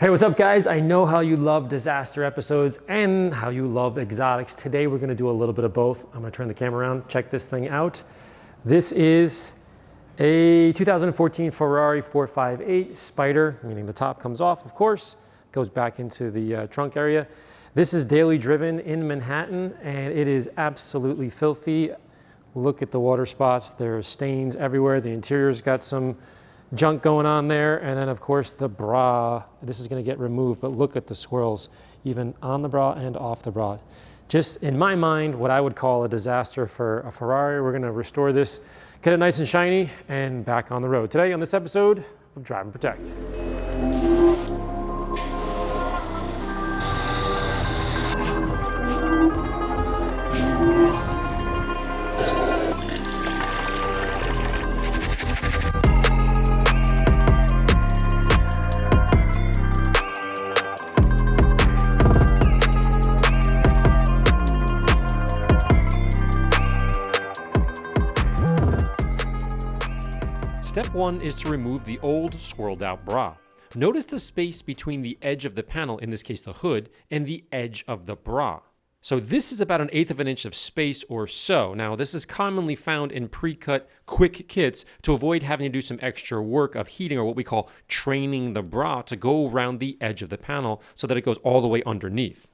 Hey, what's up guys? I know how you love disaster episodes and how you love exotics. Today we're gonna do a little bit of both. I'm gonna turn the camera around, check this thing out. This is a 2014 Ferrari 458 Spider, meaning the top comes off, of course, goes back into the trunk area. This is daily driven in Manhattan and it is absolutely filthy. Look at the water spots, there's stains everywhere. The interior's got some junk going on there, and then of course the bra, this is going to get removed, but look at the swirls even on the bra and off the bra. Just in my mind, what I would call a disaster for a Ferrari. We're going to restore this, get it nice and shiny, and back on the road today on this episode of Drive and Protect. Step one is to remove the old swirled out bra. Notice the space between the edge of the panel, in this case the hood, and the edge of the bra. So this is about 1/8 of an inch of space or so. Now this is commonly found in pre-cut quick kits to avoid having to do some extra work of heating, or what we call training the bra to go around the edge of the panel so that it goes all the way underneath.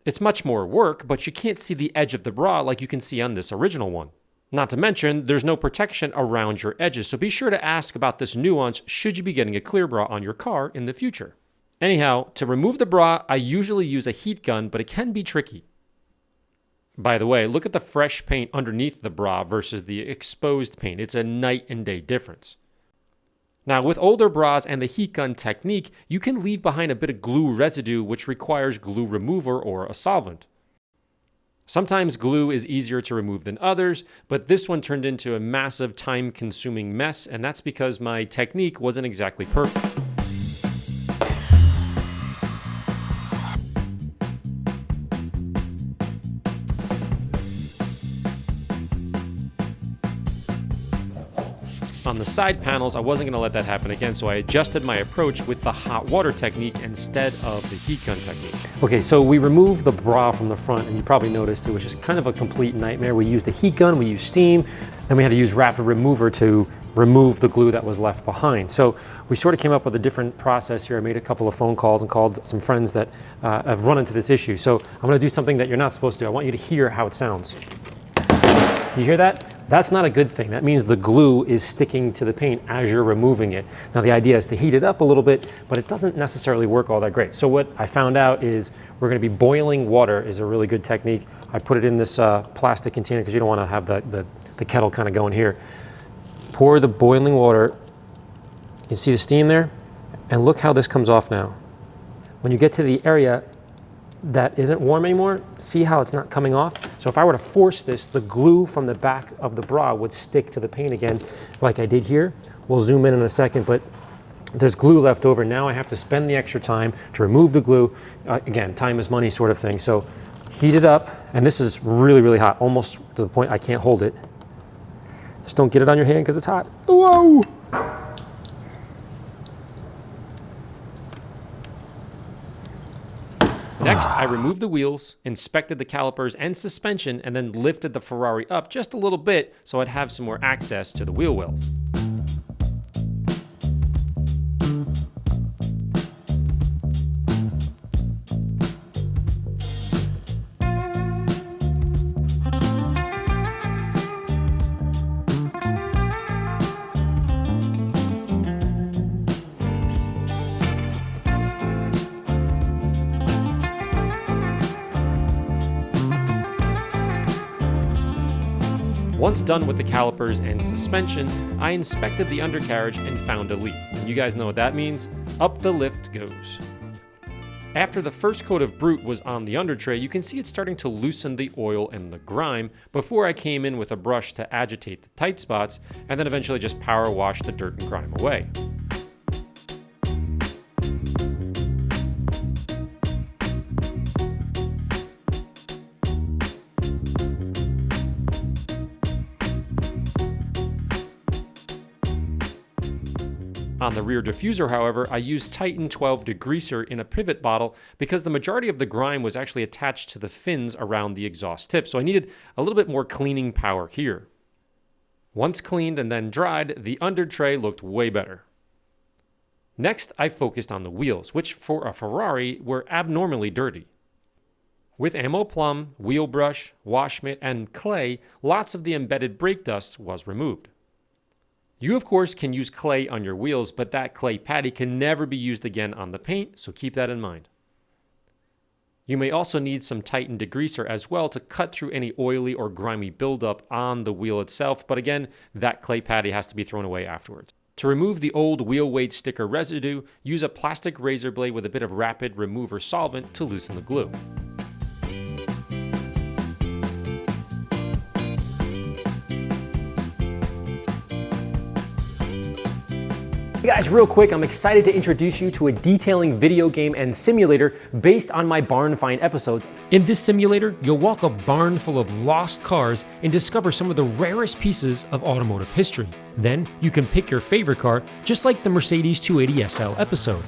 It's much more work, but you can't see the edge of the bra like you can see on this original one. Not to mention, there's no protection around your edges, so be sure to ask about this nuance should you be getting a clear bra on your car in the future. Anyhow, to remove the bra, I usually use a heat gun, but it can be tricky. By the way, look at the fresh paint underneath the bra versus the exposed paint. It's a night and day difference. Now, with older bras and the heat gun technique, you can leave behind a bit of glue residue, which requires glue remover or a solvent. Sometimes glue is easier to remove than others, but this one turned into a massive time-consuming mess, and that's because my technique wasn't exactly perfect. On the side panels, I wasn't gonna let that happen again, so I adjusted my approach with the hot water technique instead of the heat gun technique. Okay, so we removed the bra from the front, and you probably noticed it was just kind of a complete nightmare. We used a heat gun, we used steam, then we had to use rapid remover to remove the glue that was left behind. So we sort of came up with a different process here. I made a couple of phone calls and called some friends that have run into this issue. So I'm gonna do something that you're not supposed to do. I want you to hear how it sounds. You hear that? That's not a good thing. That means the glue is sticking to the paint as you're removing it. Now the idea is to heat it up a little bit, but it doesn't necessarily work all that great. So what I found out is we're gonna be boiling water is a really good technique. I put it in this plastic container because you don't wanna have the kettle kind of going here. Pour the boiling water. You see the steam there? And look how this comes off now. When you get to the area that isn't warm anymore, see how it's not coming off? So if I were to force this, the glue from the back of the bra would stick to the paint again, like I did here. We'll zoom in a second, but there's glue left over. Now I have to spend the extra time to remove the glue. Again, time is money sort of thing. So heat it up, and this is really, really hot, almost to the point I can't hold it. Just don't get it on your hand because it's hot. Whoa! Next, I removed the wheels, inspected the calipers and suspension, and then lifted the Ferrari up just a little bit so I'd have some more access to the wheel wells. Once done with the calipers and suspension, I inspected the undercarriage and found a leaf. And you guys know what that means? Up the lift goes. After the first coat of Brute was on the under tray, you can see it's starting to loosen the oil and the grime before I came in with a brush to agitate the tight spots and then eventually just power wash the dirt and grime away. On the rear diffuser, however, I used Titan 12 degreaser in a pivot bottle because the majority of the grime was actually attached to the fins around the exhaust tip, so I needed a little bit more cleaning power here. Once cleaned and then dried, the under tray looked way better. Next, I focused on the wheels, which for a Ferrari were abnormally dirty. With AMMO Plum, wheel brush, wash mitt, and clay, lots of the embedded brake dust was removed. You of course can use clay on your wheels, but that clay patty can never be used again on the paint, so keep that in mind. You may also need some Titan degreaser as well to cut through any oily or grimy buildup on the wheel itself, but again, that clay patty has to be thrown away afterwards. To remove the old wheel weight sticker residue, use a plastic razor blade with a bit of rapid remover solvent to loosen the glue. Hey guys, real quick, I'm excited to introduce you to a detailing video game and simulator based on my barn find episodes. In this simulator, you'll walk a barn full of lost cars and discover some of the rarest pieces of automotive history. Then you can pick your favorite car, just like the Mercedes 280 SL episode.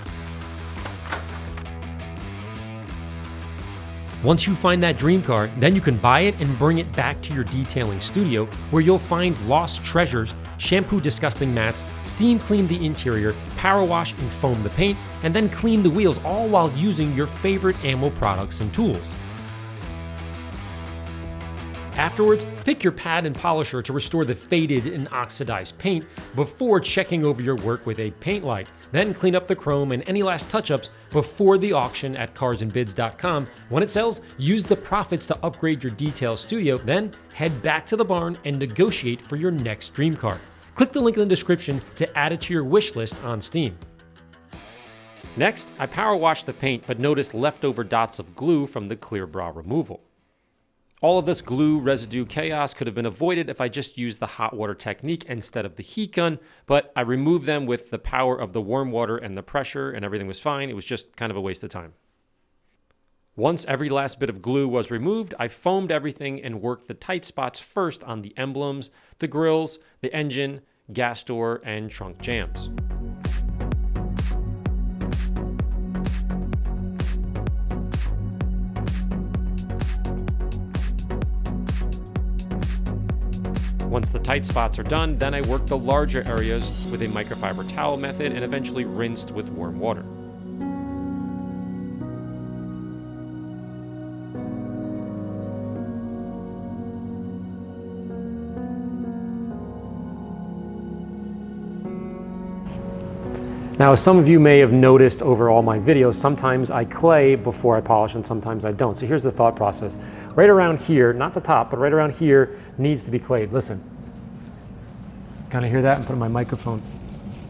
Once you find that dream car, then you can buy it and bring it back to your detailing studio, where you'll find lost treasures, shampoo disgusting mats, steam clean the interior, power wash and foam the paint, and then clean the wheels, all while using your favorite AMMO products and tools. Afterwards, pick your pad and polisher to restore the faded and oxidized paint before checking over your work with a paint light. Then clean up the chrome and any last touch-ups before the auction at carsandbids.com. When it sells, use the profits to upgrade your detail studio, then head back to the barn and negotiate for your next dream car. Click the link in the description to add it to your wish list on Steam. Next, I power washed the paint but noticed leftover dots of glue from the clear bra removal. All of this glue residue chaos could have been avoided if I just used the hot water technique instead of the heat gun, but I removed them with the power of the warm water and the pressure, and everything was fine. It was just kind of a waste of time. Once every last bit of glue was removed, I foamed everything and worked the tight spots first on the emblems, the grills, the engine, gas door, and trunk jambs. Once the tight spots are done, then I work the larger areas with a microfiber towel method and eventually rinsed with warm water. Now, as some of you may have noticed over all my videos, sometimes I clay before I polish and sometimes I don't. So here's the thought process. Right around here, not the top, but right around here needs to be clayed. Listen, kind of hear that? I'm putting my microphone.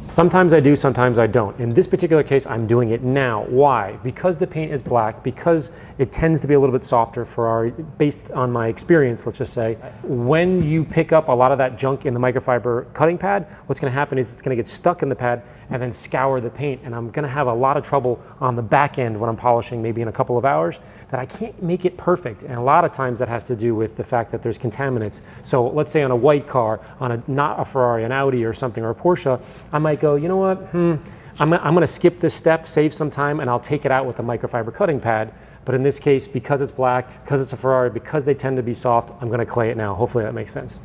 Sometimes I do, sometimes I don't. In this particular case, I'm doing it now. Why? Because the paint is black, because it tends to be a little bit softer Ferrari, based on my experience, let's just say. When you pick up a lot of that junk in the microfiber cutting pad, what's gonna happen is it's gonna get stuck in the pad and then scour the paint, and I'm gonna have a lot of trouble on the back end when I'm polishing, maybe in a couple of hours, that I can't make it perfect. And a lot of times that has to do with the fact that there's contaminants. So let's say on a white car, on a not a Ferrari, an Audi or something, or a Porsche, I might go, you know what, I'm gonna skip this step, save some time, and I'll take it out with the microfiber cutting pad. But in this case, because it's black, because it's a Ferrari, because they tend to be soft, I'm gonna clay it now. Hopefully that makes sense.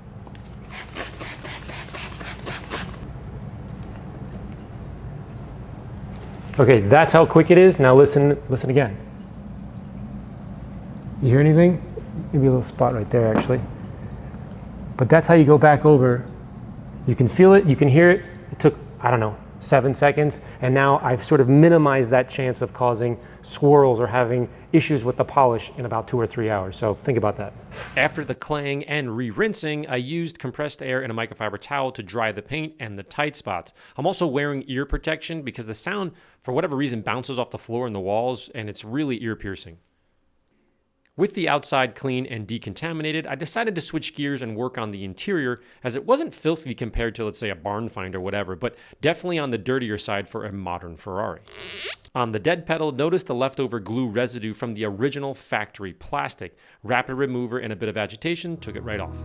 Okay, that's how quick it is. Now listen again. You hear anything? Maybe a little spot right there, actually. But that's how you go back over. You can feel it, you can hear it. It took, I don't know, 7 seconds, and now I've sort of minimized that chance of causing swirls or having issues with the polish in about 2 or 3 hours. So think about that. After the claying and re-rinsing, I used compressed air and a microfiber towel to dry the paint and the tight spots. I'm also wearing ear protection because the sound, for whatever reason, bounces off the floor and the walls, and it's really ear-piercing. With the outside clean and decontaminated, I decided to switch gears and work on the interior, as it wasn't filthy compared to, let's say, a barn find or whatever, but definitely on the dirtier side for a modern Ferrari. On the dead pedal, notice the leftover glue residue from the original factory plastic. Rapid remover and a bit of agitation took it right off.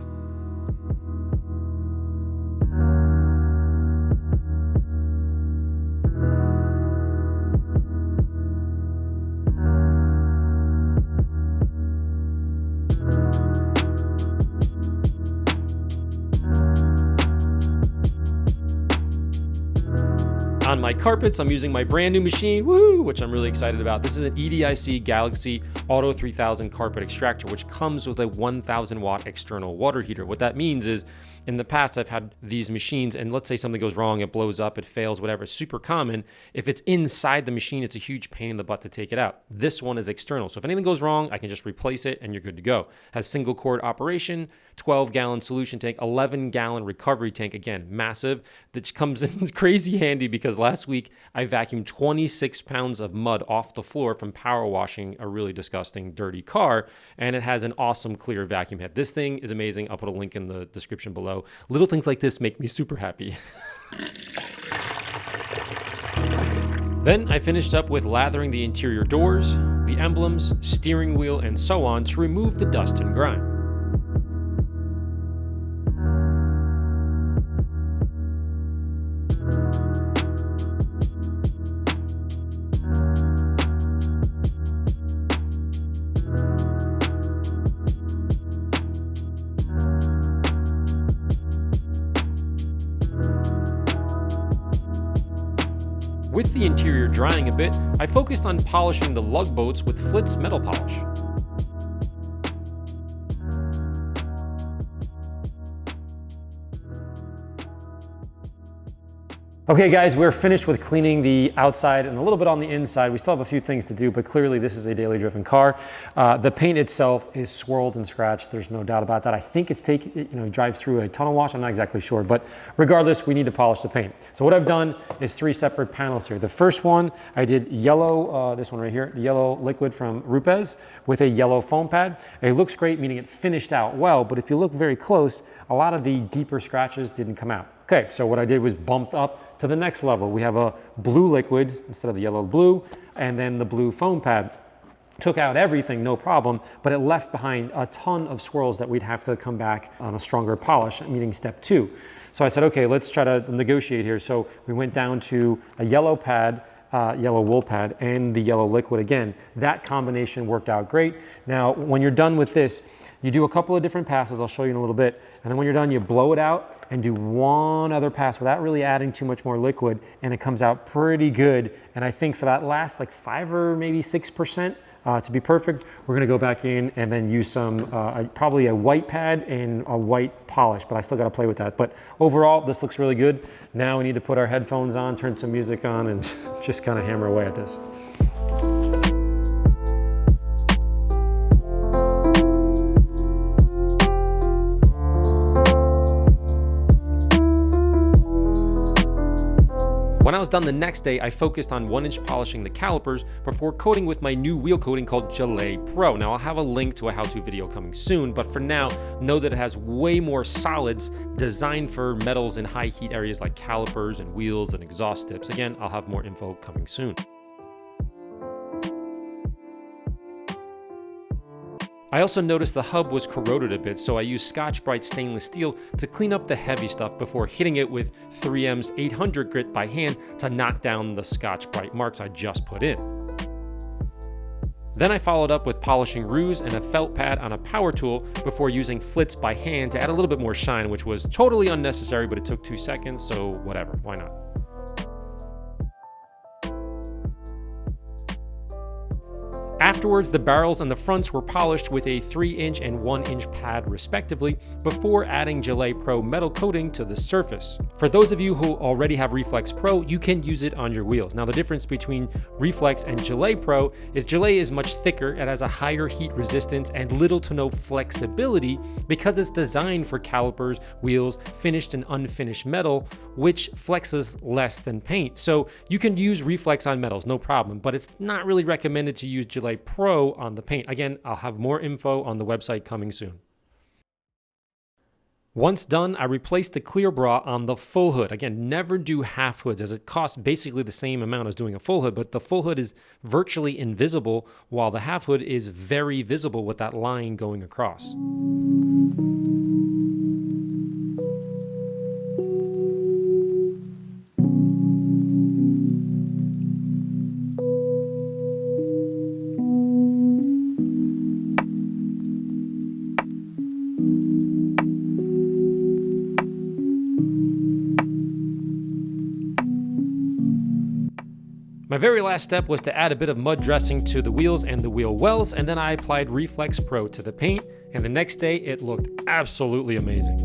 on my carpets, I'm using my brand new machine, woo, which I'm really excited about. This is an EDIC Galaxy Auto 3000 carpet extractor, which comes with a 1000 watt external water heater. What that means is, in the past, I've had these machines, and let's say something goes wrong, it blows up, it fails, whatever. It's super common. If it's inside the machine, it's a huge pain in the butt to take it out. This one is external. So if anything goes wrong, I can just replace it and you're good to go. Has single cord operation, 12-gallon solution tank, 11-gallon recovery tank. Again, massive. That comes in crazy handy because last week I vacuumed 26 pounds of mud off the floor from power washing a really disgusting, dirty car. And it has an awesome clear vacuum head. This thing is amazing. I'll put a link in the description below. Little things like this make me super happy. Then I finished up with lathering the interior doors, the emblems, steering wheel, and so on to remove the dust and grime. With the interior drying a bit, I focused on polishing the lug bolts with Flitz metal polish. Okay guys, we're finished with cleaning the outside and a little bit on the inside. We still have a few things to do, but clearly this is a daily driven car. The paint itself is swirled and scratched. There's no doubt about that. I think it's drives through a tunnel wash. I'm not exactly sure, but regardless, we need to polish the paint. So what I've done is 3 separate panels here. The first one, I did yellow, this one right here, the yellow liquid from Rupes with a yellow foam pad. It looks great, meaning it finished out well, but if you look very close, a lot of the deeper scratches didn't come out. Okay, so what I did was bumped up to the next level. We have a blue liquid instead of the yellow blue, and then the blue foam pad. Took out everything, no problem, but it left behind a ton of swirls that we'd have to come back on a stronger polish, meaning step 2. So I said, okay, let's try to negotiate here. So we went down to a yellow pad, yellow wool pad, and the yellow liquid again. That combination worked out great. Now, when you're done with this, you do a couple of different passes, I'll show you in a little bit, and then when you're done, you blow it out and do one other pass without really adding too much more liquid, and it comes out pretty good. And I think for that last like 5 or maybe 6%, to be perfect, we're gonna go back in and then use some, probably a white pad and a white polish, but I still gotta play with that. But overall, this looks really good. Now we need to put our headphones on, turn some music on, and just kind of hammer away at this. When I was done the next day, I focused on 1-inch polishing the calipers before coating with my new wheel coating called Gelée Pro. Now I'll have a link to a how-to video coming soon, but for now, know that it has way more solids designed for metals in high heat areas like calipers and wheels and exhaust tips. Again, I'll have more info coming soon. I also noticed the hub was corroded a bit, so I used Scotch-Brite stainless steel to clean up the heavy stuff before hitting it with 3M's 800 grit by hand to knock down the Scotch-Brite marks I just put in. Then I followed up with polishing roux and a felt pad on a power tool before using Flitz by hand to add a little bit more shine, which was totally unnecessary, but it took 2 seconds, so whatever, why not? Afterwards, the barrels and the fronts were polished with a 3-inch and 1-inch pad respectively before adding Gelée Pro metal coating to the surface. For those of you who already have Reflex Pro, you can use it on your wheels. Now the difference between Reflex and Gelée Pro is Gelée is much thicker, it has a higher heat resistance and little to no flexibility because it's designed for calipers, wheels, finished and unfinished metal, which flexes less than paint. So you can use Reflex on metals, no problem, but it's not really recommended to use Gelée Pro on the paint. Again, I'll have more info on the website coming soon. Once done, I replaced the clear bra on the full hood. Again, never do half hoods as it costs basically the same amount as doing a full hood, but the full hood is virtually invisible while the half hood is very visible with that line going across. very last step was to add a bit of mud dressing to the wheels and the wheel wells, and then I applied Reflex Pro to the paint, and the next day it looked absolutely amazing.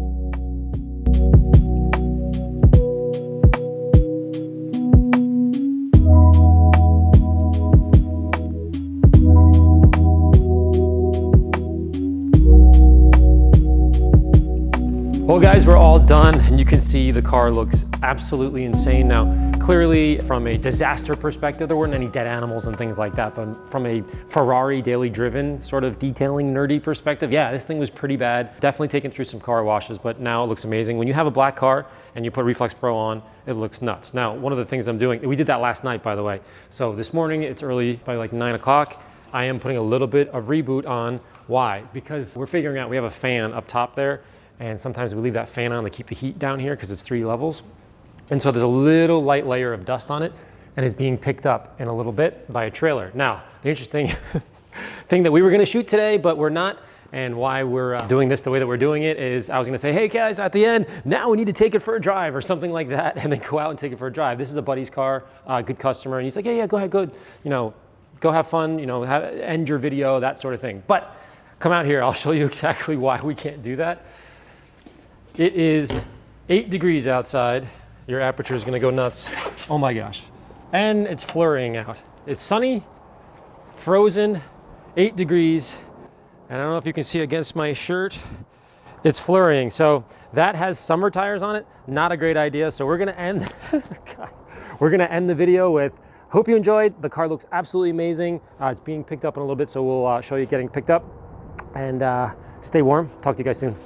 Well guys, we're all done, and you can see the car looks absolutely insane. Now, clearly from a disaster perspective, there weren't any dead animals and things like that, but from a Ferrari daily driven sort of detailing nerdy perspective, yeah, this thing was pretty bad. Definitely taken through some car washes, but now it looks amazing. When you have a black car and you put Reflex Pro on, it looks nuts. Now, one of the things I'm doing, we did that last night, by the way. So this morning, it's early, probably like 9 o'clock. I am putting a little bit of reboot on. Why? Because we're figuring out we have a fan up top there, and sometimes we leave that fan on to keep the heat down here because it's 3 levels. And so there's a little light layer of dust on it, and it's being picked up in a little bit by a trailer. Now, the interesting thing that we were gonna shoot today, but we're not, and why we're doing this the way that we're doing it is I was gonna say, hey guys, at the end, now we need to take it for a drive or something like that, and then go out and take it for a drive. This is a buddy's car, good customer, and he's like, yeah, go ahead, good, go have fun, end your video, that sort of thing. But come out here, I'll show you exactly why we can't do that. It is 8 degrees outside. Your aperture is gonna go nuts. Oh my gosh. And it's flurrying out. It's sunny, frozen, 8 degrees. And I don't know if you can see against my shirt, it's flurrying. So that has summer tires on it. Not a great idea. So we're gonna end, we're gonna end the video with, hope you enjoyed. The car looks absolutely amazing. It's being picked up in a little bit, so we'll show you getting picked up. And stay warm. Talk to you guys soon.